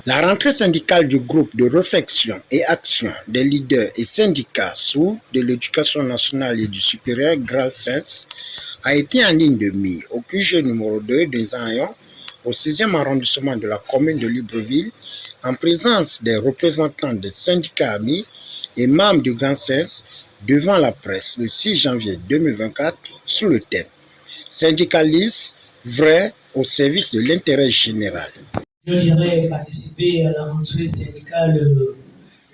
La rentrée syndicale du groupe de réflexion et action des leaders et syndicats sous de l'éducation nationale et du supérieur GRALSENS a été en ligne de mire au QG numéro 2 des Ayons, au 6e arrondissement de la commune de Libreville, en présence des représentants des syndicats amis et membres du GRALSENS devant la presse le 6 janvier 2024 sous le thème « Syndicalistes vrais au service de l'intérêt général ». Je viendrai participer à la rentrée syndicale de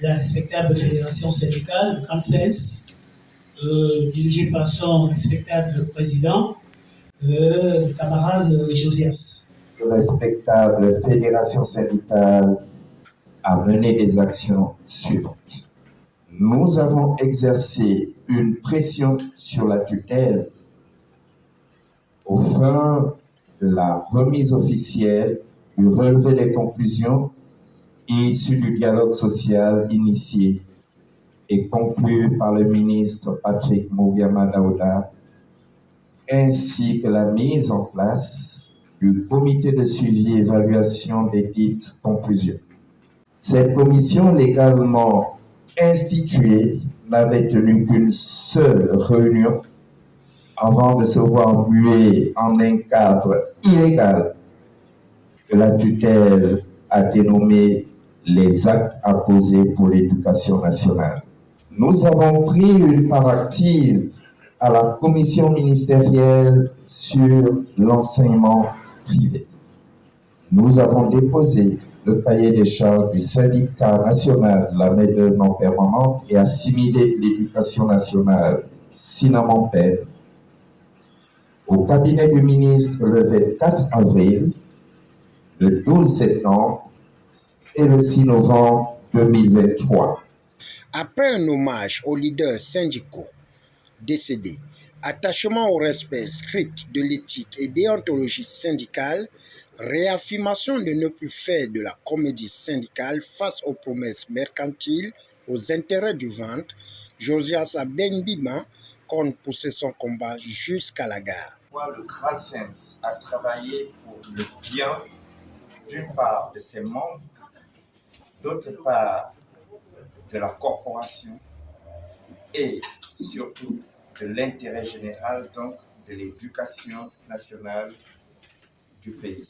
la respectable fédération syndicale, le GRALSENS, dirigée par son respectable président, le camarade Josias. La respectable fédération syndicale a mené des actions suivantes. Nous avons exercé une pression sur la tutelle au fin de la remise officielle du relevé des conclusions issues du dialogue social initié et conclu par le ministre Patrick Moubiama Daouda, ainsi que la mise en place du comité de suivi et évaluation des dites conclusions. Cette commission légalement instituée n'avait tenu qu'une seule réunion avant de se voir muée en un cadre illégal que la tutelle a dénommé les actes à poser pour l'éducation nationale. Nous avons pris une part active à la commission ministérielle sur l'enseignement privé. Nous avons déposé le cahier des charges du syndicat national de la main-d'œuvre non permanente et assimilé de l'éducation nationale, Sinamonpen, au cabinet du ministre le 24 avril, le 12 septembre et le 6 novembre 2023. Après un hommage aux leaders syndicaux décédés, attachement au respect strict de l'éthique et déontologie syndicale, réaffirmation de ne plus faire de la comédie syndicale face aux promesses mercantiles, aux intérêts du ventre, Josias Benbima compte pousser son combat jusqu'à la gare. Le GRALSENS a travaillé pour le bien d'une part de ses membres, d'autre part de la corporation et surtout de l'intérêt général, donc de l'éducation nationale du pays.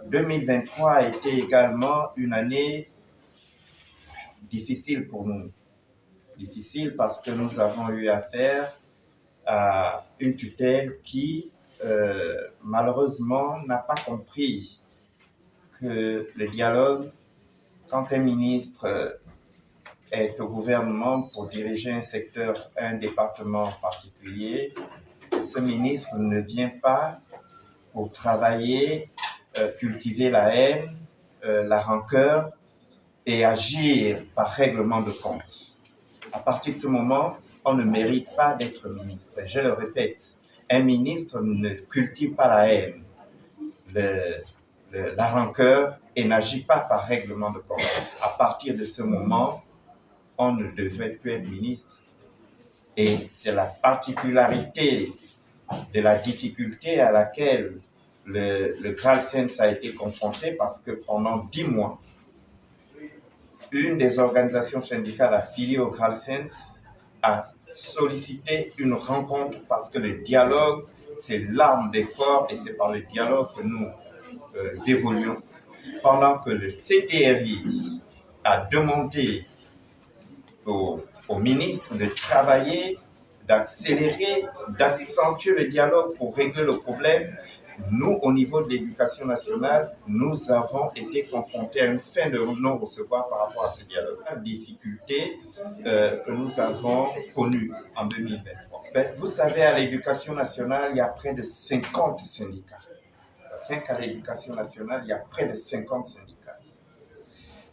2023 a été également une année difficile pour nous. Difficile parce que nous avons eu affaire à une tutelle qui, malheureusement, n'a pas compris que le dialogue, quand un ministre est au gouvernement pour diriger un secteur, un département particulier, ce ministre ne vient pas pour travailler, cultiver la haine, la rancœur et agir par règlement de compte. À partir de ce moment, on ne mérite pas d'être ministre. Je le répète, un ministre ne cultive pas la haine, la rancœur et n'agit pas par règlement de compte. À partir de ce moment, on ne devrait plus être ministre. Et c'est la particularité de la difficulté à laquelle le GRALSENS a été confronté parce que pendant 10 mois, une des organisations syndicales affiliées au GRALSENS a sollicité une rencontre parce que le dialogue, c'est l'arme d'effort et c'est par le dialogue que nous évoluons. Pendant que le CTRI a demandé au ministre de travailler, d'accélérer, d'accentuer le dialogue pour régler le problème, nous, au niveau de l'éducation nationale, nous avons été confrontés à une fin de non-recevoir par rapport à ce dialogue. La difficulté que nous avons connue en 2023. Vous savez, à l'éducation nationale, il y a près de 50 syndicats. Rien qu'à l'éducation nationale, il y a près de 50 syndicats.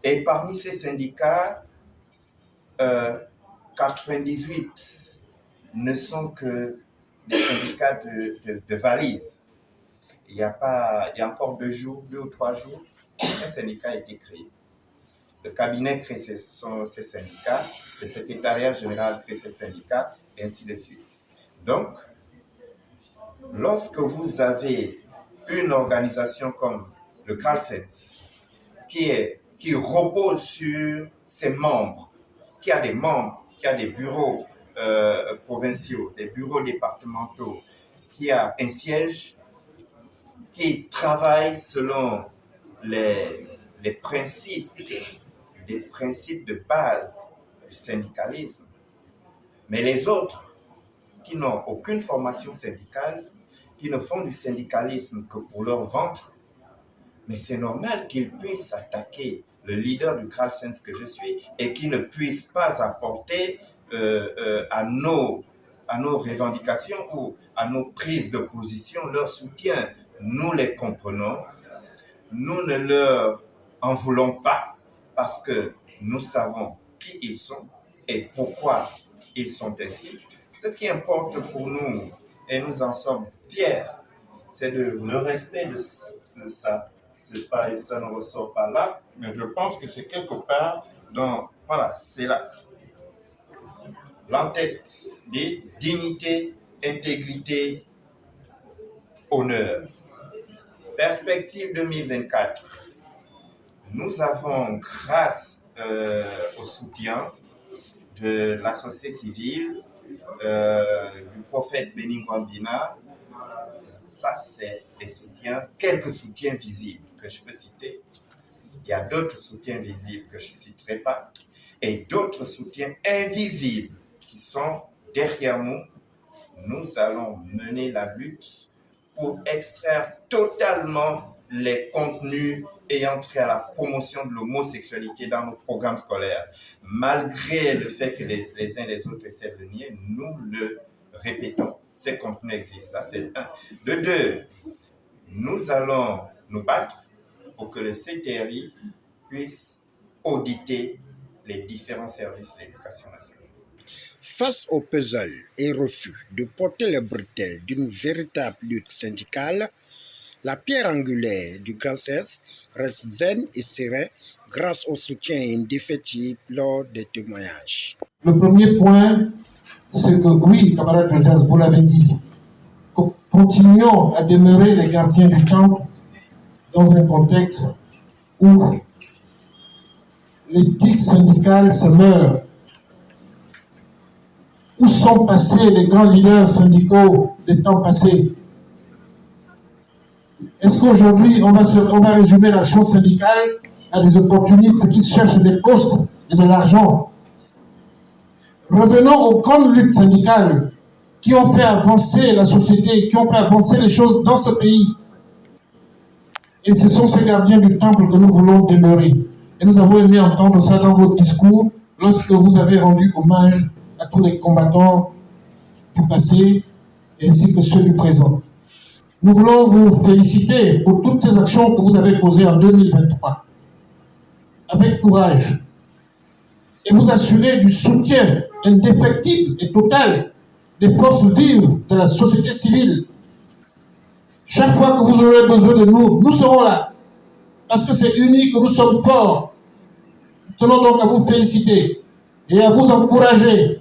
Et parmi ces syndicats, 98 ne sont que des syndicats de valises. Il y a encore 2 ou 3 jours, un syndicat a été créé. Le cabinet crée ses syndicats, le secrétariat général crée ses syndicats, et ainsi de suite. Donc, lorsque vous avez une organisation comme le GRALSENS, qui est qui repose sur ses membres, qui a des membres, qui a des bureaux provinciaux, des bureaux départementaux, qui a un siège, qui travaille selon les principes, les principes de base du syndicalisme. Mais les autres, qui n'ont aucune formation syndicale, qui ne font du syndicalisme que pour leur ventre, mais c'est normal qu'ils puissent attaquer le leader du Graal Sens que je suis et qu'ils ne puissent pas apporter à nos revendications ou à nos prises de position leur soutien. Nous les comprenons, nous ne leur en voulons pas parce que nous savons qui ils sont et pourquoi ils sont ainsi. Ce qui importe pour nous, et nous en sommes fiers, c'est le respect de ça. Ça ne ressort pas là, mais je pense que c'est quelque part dans, voilà, c'est là. L'entête dit dignité, intégrité, honneur. Perspective 2024. Nous avons, grâce au soutien de la société civile, du prophète Béni Gwambina, ça c'est des soutiens, quelques soutiens visibles que je peux citer. Il y a d'autres soutiens visibles que je ne citerai pas et d'autres soutiens invisibles qui sont derrière nous. Nous allons mener la lutte pour extraire totalement les contenus ayant trait à la promotion de l'homosexualité dans nos programmes scolaires. Malgré le fait que les uns et les autres essaient de le nier, nous le répétons. Ces contenus existent, ça c'est un. De deux, nous allons nous battre pour que le CTRI puisse auditer les différents services de l'éducation nationale. Face au puzzle et refus de porter les bretelles d'une véritable lutte syndicale, la pierre angulaire du GRACES reste zen et serein grâce au soutien indéfectible lors des témoignages. Le premier point, c'est que oui, camarade Joseph, vous l'avez dit, continuons à demeurer les gardiens du temple dans un contexte où l'éthique syndicale se meurt. Où sont passés les grands leaders syndicaux des temps passés? Est-ce qu'aujourd'hui, on va résumer l'action syndicale à des opportunistes qui cherchent des postes et de l'argent? Revenons aux grandes luttes syndicales qui ont fait avancer la société, qui ont fait avancer les choses dans ce pays. Et ce sont ces gardiens du temple que nous voulons demeurer. Et nous avons aimé entendre ça dans votre discours lorsque vous avez rendu hommage à tous les combattants du passé ainsi que ceux du présent. Nous voulons vous féliciter pour toutes ces actions que vous avez posées en 2023 avec courage et vous assurer du soutien indéfectible et total des forces vives de la société civile. Chaque fois que vous aurez besoin de nous, nous serons là. Parce que c'est unique que nous sommes forts. Nous tenons donc à vous féliciter et à vous encourager.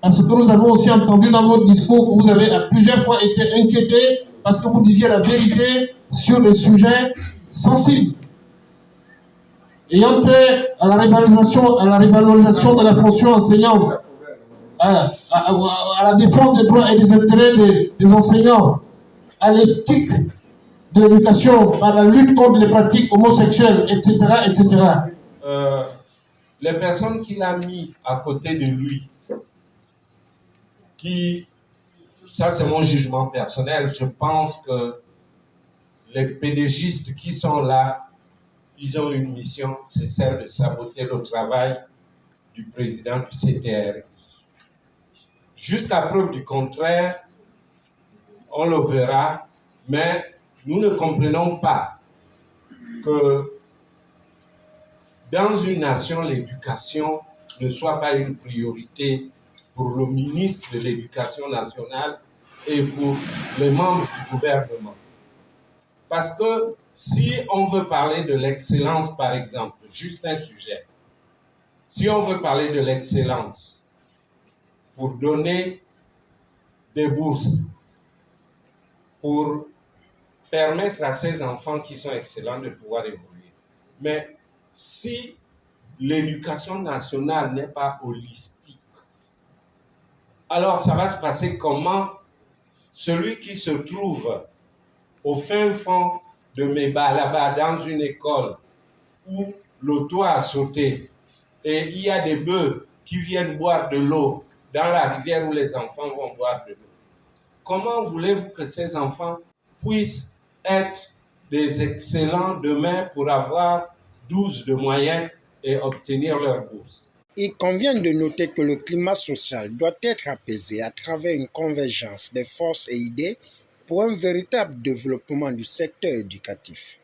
Parce que nous avons aussi entendu dans votre discours que vous avez à plusieurs fois été inquiété parce que vous disiez la vérité sur des sujets sensibles. Ayant trait à la revalorisation de la fonction enseignante, à la défense des droits et des intérêts des enseignants, à l'éthique de l'éducation, à la lutte contre les pratiques homosexuelles, etc., etc. Les personnes qu'il a mis à côté de lui, ça c'est mon jugement personnel, je pense que les pédégistes qui sont là, ils ont une mission, c'est celle de saboter le travail du président du CTRI. Jusqu'à preuve du contraire, on le verra, mais nous ne comprenons pas que dans une nation, l'éducation ne soit pas une priorité pour le ministre de l'Éducation nationale et pour les membres du gouvernement. Parce que si on veut parler de l'excellence, par exemple, juste un sujet, si on veut parler de l'excellence pour donner des bourses, pour permettre à ces enfants qui sont excellents de pouvoir évoluer. Mais si l'éducation nationale n'est pas holistique, alors ça va se passer comment? Celui qui se trouve au fin fond de Méba, là-bas, dans une école où le toit a sauté et il y a des bœufs qui viennent boire de l'eau dans la rivière où les enfants vont boire de l'eau. Comment voulez-vous que ces enfants puissent être des excellents demain pour avoir 12 de moyenne et obtenir leur bourse? Il convient de noter que le climat social doit être apaisé à travers une convergence des forces et idées pour un véritable développement du secteur éducatif.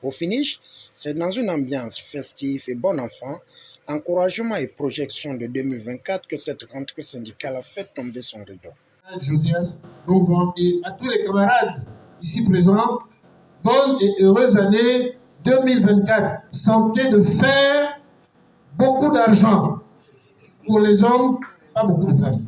Au finish, c'est dans une ambiance festive et bon enfant, encouragement et projection de 2024 que cette rentrée syndicale a fait tomber son rideau. Josias, et à tous les camarades ici présents, bonne et heureuse année 2024. Santé de fer, beaucoup d'argent. Pour les hommes, pas beaucoup de femmes.